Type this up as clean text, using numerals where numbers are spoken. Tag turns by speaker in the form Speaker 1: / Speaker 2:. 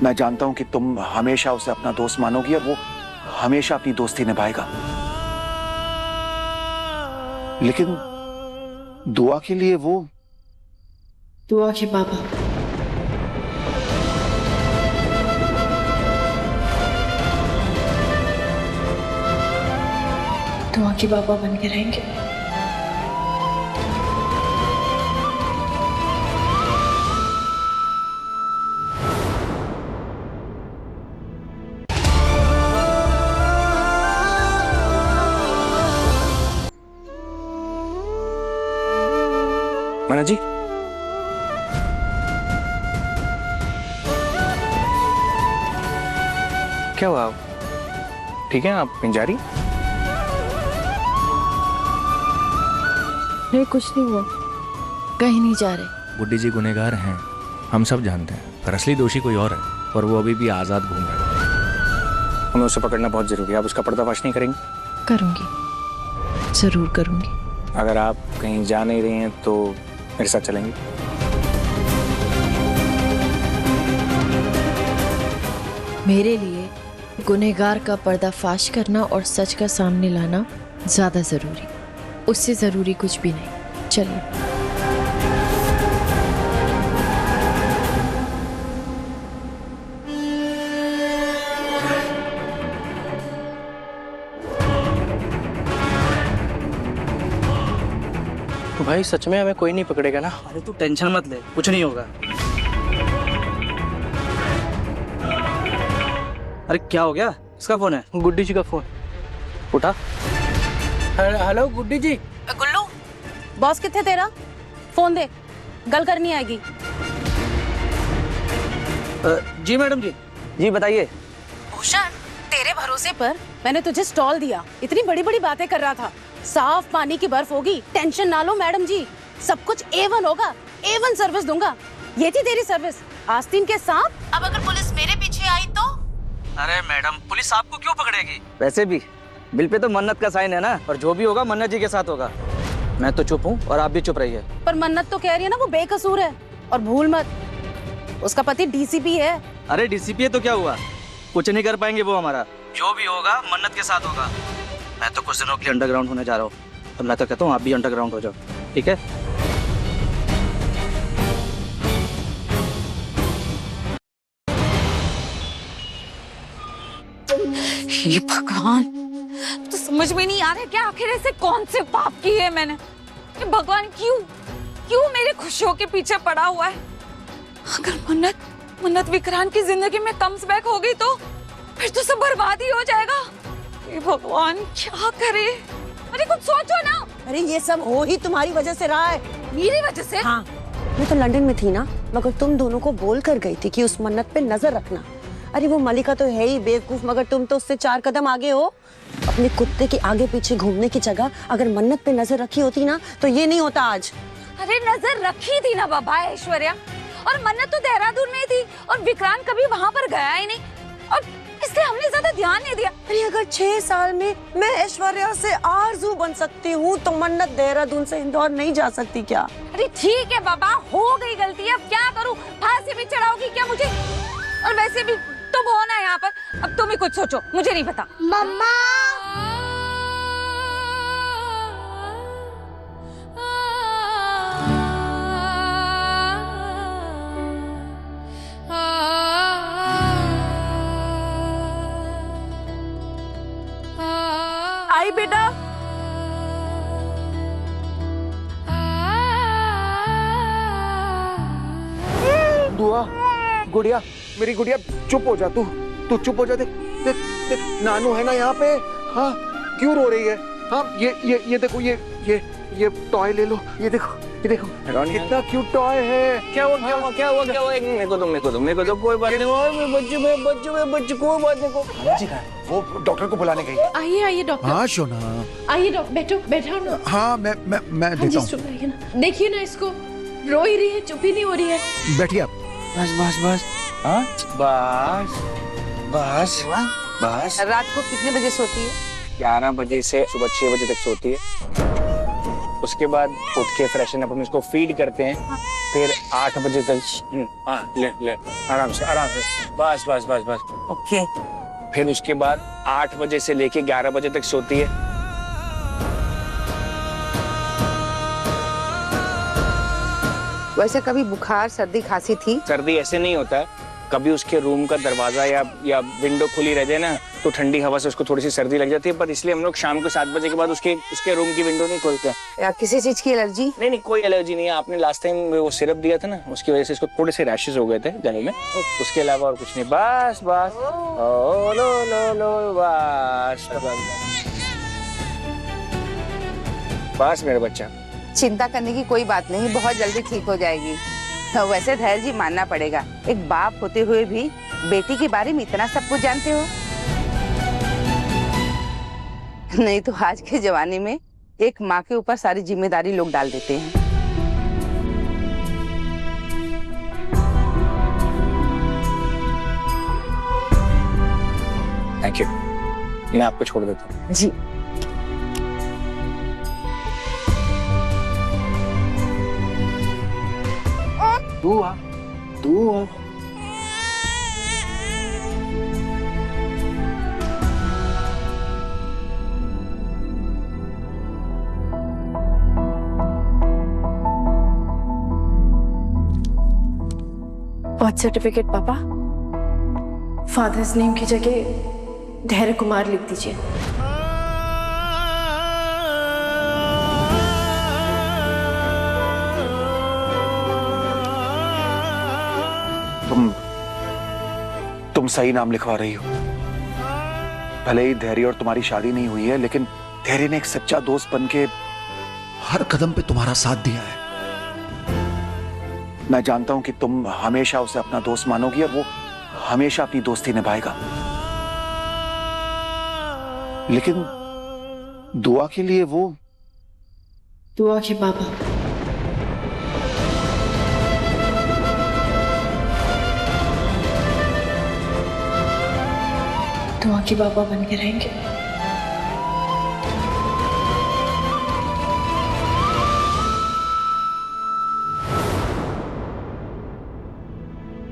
Speaker 1: मैं जानता हूं कि तुम हमेशा उसे अपना दोस्त मानोगी और वो हमेशा अपनी दोस्ती निभाएगा, लेकिन दुआ के लिए वो
Speaker 2: दुआ के बाबा दुआ के बाबा बन के रहेंगे।
Speaker 3: मना जी, क्या हुआ? ठीक है आप कहीं जा रही?
Speaker 2: नहीं, कुछ नहीं हुआ, कहीं नहीं जा रहे।
Speaker 4: बुड्ढी जी गुनहगार हैं, हम सब जानते हैं, पर असली दोषी कोई और है और वो अभी भी आजाद घूम रहा है।
Speaker 3: हमें उसे पकड़ना बहुत जरूरी है। आप उसका पर्दाफाश नहीं करेंगे?
Speaker 2: करूंगी, जरूर करूंगी।
Speaker 3: अगर आप कहीं जा नहीं रही हैं तो मेरे साथ चलेंगे?
Speaker 2: मेरे लिए गुनहगार का पर्दाफाश करना और सच का सामने लाना ज्यादा जरूरी, उससे जरूरी कुछ भी नहीं। चलिए।
Speaker 3: तो भाई सच में हमें कोई नहीं पकड़ेगा ना?
Speaker 5: अरे तू टेंशन मत ले, कुछ नहीं होगा। अरे क्या हो गया? किसका फोन है?
Speaker 3: गुड्डी जी का फोन। उठा।
Speaker 5: हेलो गुड्डी जी।
Speaker 6: गुल्लू, बॉस किथे तेरा? फोन दे, गल करनी आएगी।
Speaker 5: जी मैडम जी। जी बताइए।
Speaker 6: भूषण, तेरे भरोसे पर मैंने तुझे स्टॉल दिया, इतनी बड़ी बड़ी बातें कर रहा था। साफ पानी की बर्फ होगी, टेंशन ना लो मैडम जी, सब कुछ A1 होगा, A1 सर्विस दूंगा। ये थी तेरी सर्विस, आस्तीन के सांप। अब अगर पुलिस मेरे पीछे आई तो?
Speaker 5: अरे मैडम, पुलिस आपको क्यों पकड़ेगी? वैसे भी बिल पे तो मन्नत का साइन है ना, और जो भी होगा मन्नत जी के साथ होगा। मैं तो चुप हूँ और आप भी चुप रहिए।
Speaker 6: पर मन्नत तो कह रही है ना वो बेकसूर है, और भूल मत उसका पति डीसीपी है।
Speaker 5: अरे डीसीपी है तो क्या हुआ, कुछ नहीं कर पाएंगे वो हमारा। जो भी होगा मन्नत के साथ होगा। मैं तो कुछ दिनों के लिए अंडरग्राउंड होने जा रहा हूँ, तो मैं तो कहता हूँ आप भी अंडरग्राउंड हो जाओ, ठीक है?
Speaker 7: हे भगवान, तो समझ में नहीं आ रहा क्या आखिर ऐसे कौन से पाप किए है मैंने? ये भगवान क्यों मेरे खुशियों के पीछे पड़ा हुआ है? अगर मन्नत विक्रांत की जिंदगी में कम्स बैक हो गई तो फिर तो सब बर्बाद ही हो जाएगा। हे भगवान, क्या करे? अरे कुछ सोचो ना।
Speaker 8: अरे ये सब हो ही तुम्हारी वजह से रहा है।
Speaker 7: मेरी वजह से?
Speaker 8: हाँ, मैं तो लंदन में थी ना, मगर तुम दोनों को बोल कर गई थी कि उस मन्नत पे नजर रखना। अरे वो मलिका तो है ही बेवकूफ, मगर तुम तो उससे 4 कदम आगे हो। अपने कुत्ते के आगे पीछे घूमने की जगह अगर मन्नत पे नजर रखी होती ना तो ये नहीं होता आज।
Speaker 7: अरे नजर रखी थी ना बाबा ऐश्वर्या, और मन्नत तो देहरादून में थी और विक्रांत कभी वहाँ पर गया ही नहीं, और इसलिए हमने ज्यादा ध्यान नहीं दिया।
Speaker 8: अरे अगर 6 साल में मैं ऐश्वर्या से आरज़ू बन सकती हूँ तो मन्नत देहरादून से इंदौर नहीं जा सकती क्या?
Speaker 7: अरे ठीक है बाबा, हो गई गलती, अब क्या करूँ? फांसी भी चढ़ाओगी क्या मुझे? और वैसे भी तुम हो ना यहाँ पर, अब तुम ही कुछ सोचो, मुझे नहीं पता।
Speaker 9: मम्मा,
Speaker 6: आई बेटा।
Speaker 1: दुआ, गुड़िया, मेरी गुड़िया, चुप हो जा तू चुप हो जा। देख देख देख, नानू है ना यहाँ पे। हाँ, क्यों रो रही है? हाँ, ये देखो, ये टॉय ले लो, ये देखो कितना क्यूट टॉय है।
Speaker 3: क्या हुआ? मेरे को दो, कोई बात नहीं, बच्चे कोई बात नहीं।
Speaker 1: जी, वो डॉक्टर को बुलाने गई।
Speaker 2: आइए डॉक्टर।
Speaker 1: हाँ शोना,
Speaker 2: आइए डॉक्टर, बैठो ना।
Speaker 1: हाँ मैं देता हूँ।
Speaker 2: चुप रहिए ना, देखिए ना इसको, रो ही रही है, चुप ही नहीं हो रही है।
Speaker 1: बैठिए आप।
Speaker 3: बस। हाँ, बस।
Speaker 6: रात को कितने बजे सोती है?
Speaker 3: 11 बजे से सुबह 6 बजे तक सोती है। उसके बाद उठ के फ्रेशन अप हम इसको फीड करते हैं, फिर 8 बजे तक ले ले आराम से बस बस बस बस।
Speaker 9: ओके।
Speaker 3: फिर उसके बाद 8 बजे से लेके 11 बजे तक सोती है।
Speaker 9: वैसे कभी बुखार सर्दी खांसी थी?
Speaker 3: सर्दी ऐसे नहीं होता है, कभी उसके रूम का दरवाजा या विंडो खुली रह जाए ना तो ठंडी हवा से उसको थोड़ी सी सर्दी लग जाती है, पर इसलिए हम लोग शाम को 7 बजे के बाद उसके रूम की विंडो नहीं खोलते हैं।
Speaker 9: या किसी चीज की एलर्जी?
Speaker 3: नहीं, कोई एलर्जी नहीं है। आपने लास्ट टाइम वो सिरप दिया था ना, उसकी वजह से इसको थोड़े से रैशेस हो गए थे गले में, उसके अलावा और कुछ नहीं। बस बस ओ लो लो लो बस बस मेरा बच्चा।
Speaker 9: चिंता करने की कोई बात नहीं, बहुत जल्दी ठीक हो जाएगी। तो वैसे धैर्य जी मानना पड़ेगा, एक बाप होते हुए भी बेटी के बारे में इतना सब कुछ जानते हो। नहीं तो आज के जमाने में एक माँ के ऊपर सारी जिम्मेदारी लोग डाल देते हैं।
Speaker 3: थैंक यू, मैं आपको छोड़ देता हूँ।
Speaker 9: जी
Speaker 1: तू आ।
Speaker 2: बर्थ सर्टिफिकेट पापा, फादर्स नेम की जगह धैर्य कुमार लिख दीजिए।
Speaker 1: तुम सही नाम लिखवा रही हो। भले ही धैर्य और तुम्हारी शादी नहीं हुई है, लेकिन धैर्य ने एक सच्चा दोस्त बनके हर कदम पे तुम्हारा साथ दिया है। मैं जानता हूं कि तुम हमेशा उसे अपना दोस्त मानोगी और वो हमेशा अपनी दोस्ती निभाएगा, लेकिन दुआ के लिए वो
Speaker 2: दुआ के बाबा। दुआ के बाबा बन के रहेंगे।